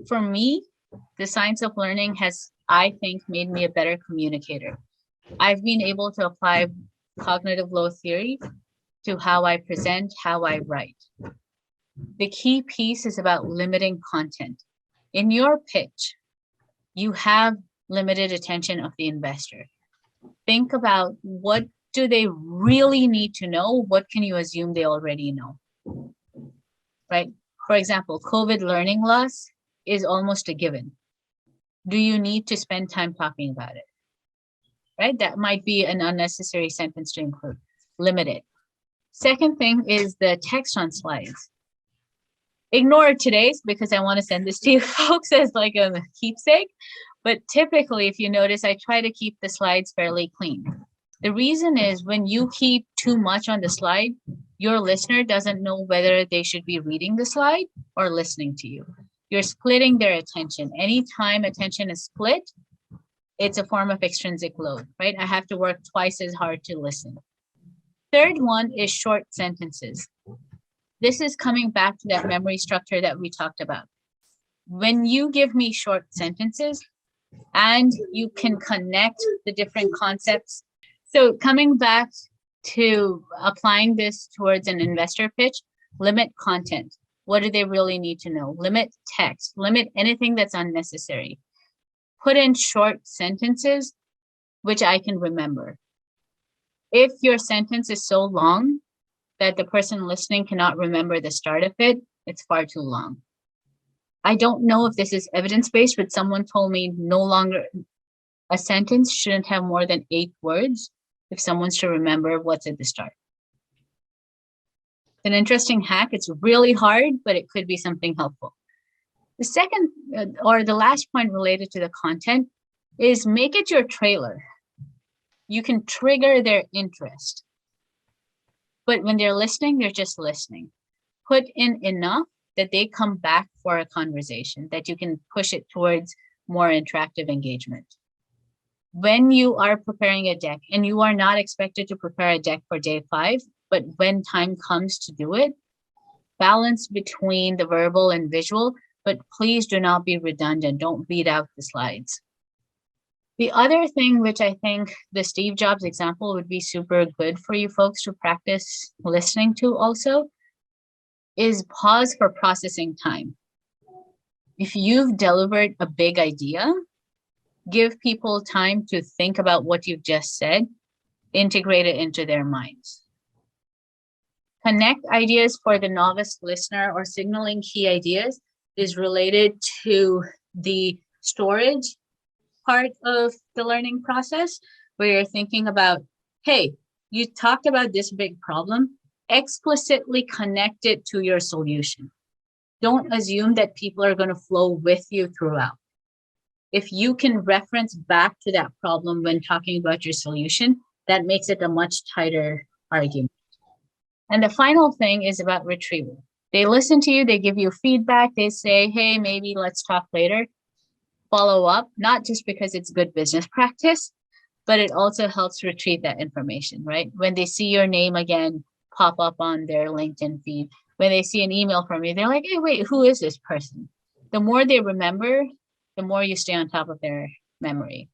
for me, the science of learning has, I think, made me a better communicator. I've been able to apply cognitive load theory to how I present, how I write. The key piece is about limiting content. In your pitch, you have limited attention of the investor. Think about what do they really need to know? What can you assume they already know? Right? For example, COVID learning loss is almost a given. Do you need to spend time talking about it? Right? That might be an unnecessary sentence to include. Limit it. Second thing is the text on slides. Ignore today's because I want to send this to you folks as like a keepsake. But typically, if you notice, I try to keep the slides fairly clean. The reason is when you keep too much on the slide, your listener doesn't know whether they should be reading the slide or listening to you. You're splitting their attention. Anytime attention is split, it's a form of extrinsic load, right? I have to work twice as hard to listen. Third one is short sentences. This is coming back to that memory structure that we talked about. When you give me short sentences and you can connect the different concepts. So coming back to applying this towards an investor pitch, limit content. What do they really need to know? Limit text, limit anything that's unnecessary. Put in short sentences, which I can remember. If your sentence is so long that the person listening cannot remember the start of it, it's far too long. I don't know if this is evidence-based, but someone told me no longer a sentence shouldn't have more than 8 words if someone's to remember what's at the start. It's an interesting hack. It's really hard, but it could be something helpful. The second or the last point related to the content is make it your trailer. You can trigger their interest. But when they're listening, they're just listening. Put in enough that they come back for a conversation, that you can push it towards more interactive engagement. When you are preparing a deck, and you are not expected to prepare a deck for day 5, but when time comes to do it, balance between the verbal and visual, but please do not be redundant. Don't beat out the slides. The other thing, which I think the Steve Jobs example would be super good for you folks to practice listening to also, is pause for processing time. If you've delivered a big idea, give people time to think about what you've just said, integrate it into their minds. Connect ideas for the novice listener or signaling key ideas is related to the storage part of the learning process, where you're thinking about, hey, you talked about this big problem, explicitly connect it to your solution. Don't assume that people are going to flow with you throughout. If you can reference back to that problem when talking about your solution, that makes it a much tighter argument. And the final thing is about retrieval. They listen to you, they give you feedback, they say, hey, maybe let's talk later. Follow up, not just because it's good business practice, but it also helps retrieve that information, right? When they see your name again pop up on their LinkedIn feed, when they see an email from you, they're like, hey, wait, who is this person? The more they remember, the more you stay on top of their memory.